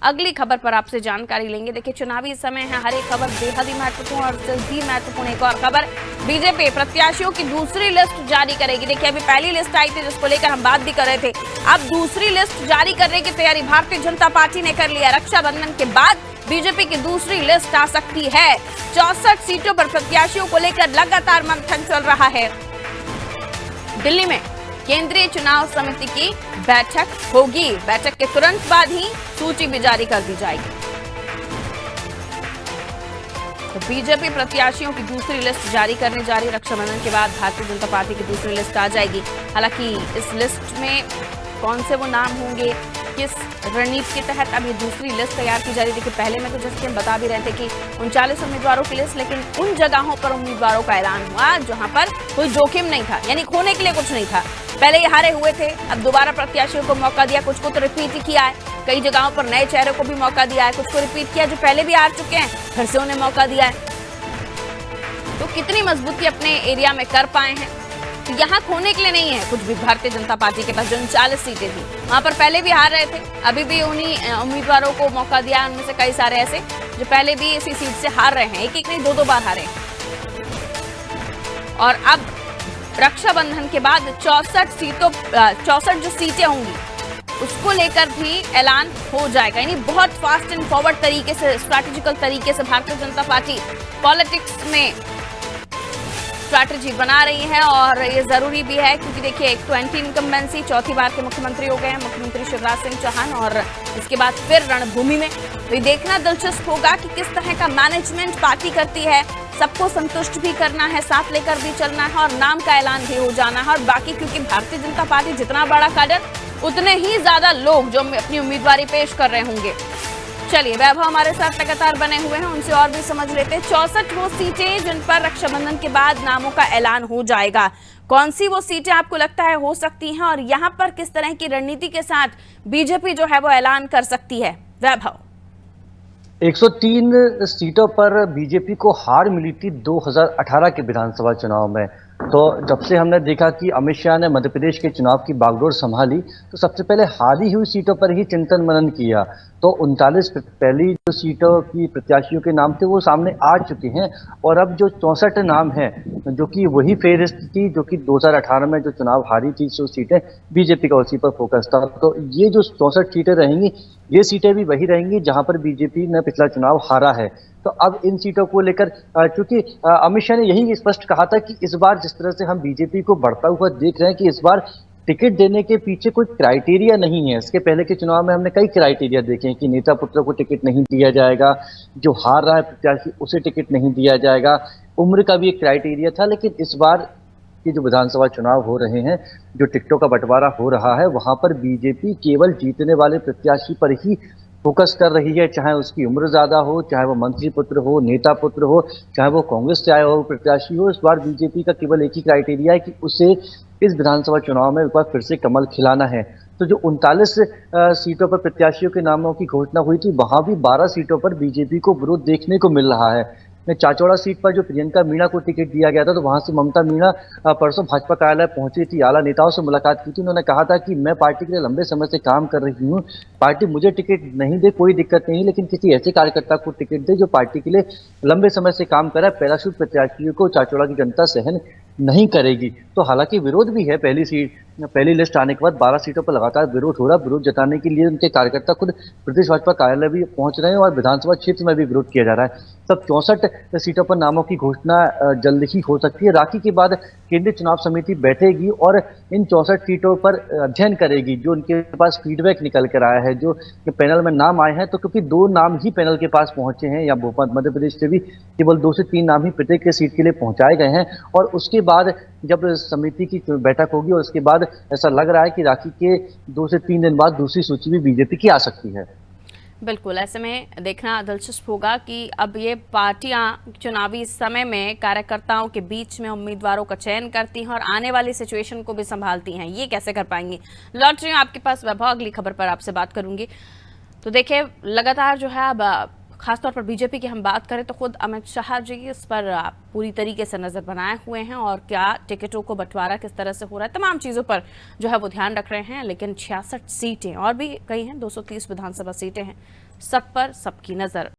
अगली खबर पर आपसे जानकारी लेंगे। देखिए, चुनावी समय है, हर एक खबर बेहद ही महत्वपूर्ण और जल्द ही महत्वपूर्ण। एक और खबर, बीजेपी प्रत्याशियों की दूसरी लिस्ट जारी करेगी। देखिए, अभी पहली लिस्ट आई थी जिसको लेकर हम बात भी कर रहे थे, अब दूसरी लिस्ट जारी करने की तैयारी भारतीय जनता पार्टी ने कर ली है। रक्षाबंधन के बाद बीजेपी की दूसरी लिस्ट आ सकती है। 64 सीटों पर प्रत्याशियों को लेकर लगातार मंथन चल रहा है। दिल्ली में केंद्रीय चुनाव समिति की बैठक होगी। बैठक के तुरंत बाद ही सूची भी जारी कर दी जाएगी। तो बीजेपी प्रत्याशियों की दूसरी लिस्ट जारी करने जा रही। रक्षाबंधन के बाद भारतीय जनता पार्टी की दूसरी लिस्ट आ जाएगी। हालांकि इस लिस्ट में कौन से वो नाम होंगे, किस रणनीति के तहत अब ये दूसरी लिस्ट तैयार की जा रही है। देखिए, पहले में तो जैसे हम बता भी रहे थे कि 39 उम्मीदवारों की लिस्ट, लेकिन उन जगहों पर उम्मीदवारों का ऐलान हुआ जहां पर कोई जोखिम नहीं था, यानी खोने के लिए कुछ नहीं था। पहले ये हारे हुए थे, अब दोबारा प्रत्याशियों को मौका दिया। कुछ को तो रिपीट ही किया है, कई जगहों पर नए चेहरों को भी मौका दिया है। कुछ को रिपीट किया, जो पहले भी हार चुके हैं फिर से उन्हें मौका दिया है। तो कितनी मजबूती अपने एरिया में कर पाए हैं, तो यहाँ खोने के लिए नहीं है कुछ भी। भारतीय जनता पार्टी के पास जो 39 सीटें थी वहां पर पहले भी हार रहे थे, अभी भी उन्हीं उम्मीदवारों को मौका दिया। उनमें से कई सारे ऐसे जो पहले भी इसी सीट से हार रहे हैं, एक एक नहीं दो बार हारे। और अब रक्षाबंधन के बाद 64 जो सीटें होंगी उसको लेकर भी ऐलान हो जाएगा। यानी बहुत फास्ट एंड फॉरवर्ड तरीके से, स्ट्रैटेजिकल तरीके से भारतीय जनता पार्टी पॉलिटिक्स में स्ट्रैटेजी बना रही है। और ये जरूरी भी है क्योंकि देखिए, एक तो एंटी इनकम्बेंसी, चौथी बार के मुख्यमंत्री हो गए हैं मुख्यमंत्री शिवराज सिंह चौहान, और इसके बाद फिर रणभूमि में। तो ये देखना दिलचस्प होगा कि किस तरह का मैनेजमेंट पार्टी करती है। सबको संतुष्ट भी करना है, साथ लेकर भी चलना है और नाम का ऐलान भी हो जाना है। और बाकी क्योंकि भारतीय जनता पार्टी जितना बड़ा काडर, उतने ही ज्यादा लोग जो अपनी उम्मीदवारी पेश कर रहे होंगे। चलिए, वैभव हमारे साथ लगातार बने हुए हैं, उनसे और भी समझ लेते हैं। 64 वो सीटें जिन पर रक्षाबंधन के बाद नामों का ऐलान हो जाएगा, कौन सी वो सीटें आपको लगता है हो सकती हैं, और यहाँ पर किस तरह की रणनीति के साथ बीजेपी जो है वो ऐलान कर सकती है? वैभव, 103 सीटों पर बीजेपी को हार मिली थी 2018 के विधानसभा चुनाव में। तो जब से हमने देखा कि अमित शाह ने मध्य प्रदेश के चुनाव की बागडोर संभाली, तो सबसे पहले हारी हुई सीटों पर ही चिंतन मनन किया। तो 39 पहली जो सीटों की प्रत्याशियों के नाम थे वो सामने आ चुके हैं, और अब जो 64 नाम हैं जो कि वही फेहरिस्त थी जो कि 2018 में जो चुनाव हारी थी, जो सीटें बीजेपी का उसी पर फोकस था। तो ये जो 64 सीटें रहेंगी, ये सीटें भी वही रहेंगी जहां पर बीजेपी ने पिछला चुनाव हारा है। तो अब इन सीटों को लेकर चूंकि अमित शाह ने यही स्पष्ट कहा था कि इस बार जिस तरह से हम बीजेपी को बढ़ता हुआ देख रहे हैं कि इस बार टिकट देने के पीछे कोई क्राइटेरिया नहीं है। इसके पहले के चुनाव में हमने कई क्राइटेरिया देखे हैं कि नेता पुत्र को टिकट नहीं दिया जाएगा, जो हार रहा है प्रत्याशी उसे टिकट नहीं दिया जाएगा, उम्र का भी एक क्राइटेरिया था। लेकिन इस बार कि जो विधानसभा चुनाव हो रहे हैं, जो टिकटों का बंटवारा हो रहा है, वहां पर बीजेपी केवल जीतने वाले प्रत्याशी पर ही फोकस कर रही है। चाहे उसकी उम्र ज्यादा हो, चाहे वो मंत्री पुत्र हो, नेता पुत्र हो, चाहे वो कांग्रेस से आया हो प्रत्याशी हो, इस बार बीजेपी का केवल एक ही क्राइटेरिया है कि उसे इस विधानसभा चुनाव में एक बार फिर से कमल खिलाना है। तो जो 39 सीटों पर प्रत्याशियों के नामों की घोषणा हुई थी, वहां भी 12 सीटों पर बीजेपी को विरोध देखने को मिल रहा है। चाचौड़ा सीट पर जो प्रियंका मीणा को टिकट दिया गया था, तो वहां से ममता मीणा परसों भाजपा कार्यालय पहुंची थी, आला नेताओं से मुलाकात की थी। उन्होंने कहा था कि मैं पार्टी के लिए लंबे समय से काम कर रही हूं, पार्टी मुझे टिकट नहीं दे कोई दिक्कत नहीं, लेकिन किसी ऐसे कार्यकर्ता को टिकट दे जो पार्टी के लिए लंबे समय से काम कर रहा है। पैराशूट प्रत्याशियों को चाचौड़ा की जनता सहन नहीं करेगी। तो हालांकि विरोध भी है, पहली लिस्ट आने के बाद 12 सीटों पर लगातार विरोध हो रहा है। विरोध जताने के लिए उनके कार्यकर्ता खुद प्रदेश भाजपा कार्यालय भी पहुंच रहे हैं और विधानसभा क्षेत्र में भी विरोध किया जा रहा है। सब 64 सीटों पर नामों की घोषणा जल्द ही हो सकती है। राखी के बाद केंद्रीय चुनाव समिति बैठेगी और इन 64 सीटों पर अध्ययन करेगी। जो उनके पास फीडबैक निकल कर आया है, जो पैनल में नाम आए हैं, तो क्योंकि 2 नाम ही पैनल के पास पहुंचे हैं, या मध्य प्रदेश से भी केवल 2 से 3 नाम ही प्रत्येक सीट के लिए पहुंचाए गए हैं। और उसके बाद जब समिति की बैठक होगी और उसके बाद ऐसा लग रहा है कि राखी के 2 से 3 दिन बाद दूसरी सूची भी बीजेपी की आ सकती है। बिल्कुल, ऐसे में देखना दिलचस्प होगा कि अब ये पार्टियां चुनावी समय में कार्यकर्ताओं के बीच में उम्मीदवारों का चयन करती हैं और आने वाली सिचुएशन को भी संभालती हैं। ये कैसे कर पाएंगी? लौट रही हूँ आपके पास वैभव, अगली खबर पर आपसे बात करूंगी। तो देखिए, लगातार जो है अब खासतौर पर बीजेपी की हम बात करें तो खुद अमित शाह जी इस पर पूरी तरीके से नजर बनाए हुए हैं, और क्या टिकटों को बंटवारा किस तरह से हो रहा है, तमाम चीज़ों पर जो है वो ध्यान रख रहे हैं। लेकिन 66 सीटें और भी कई हैं, 230 विधानसभा सीटें हैं, सब पर सबकी नजर।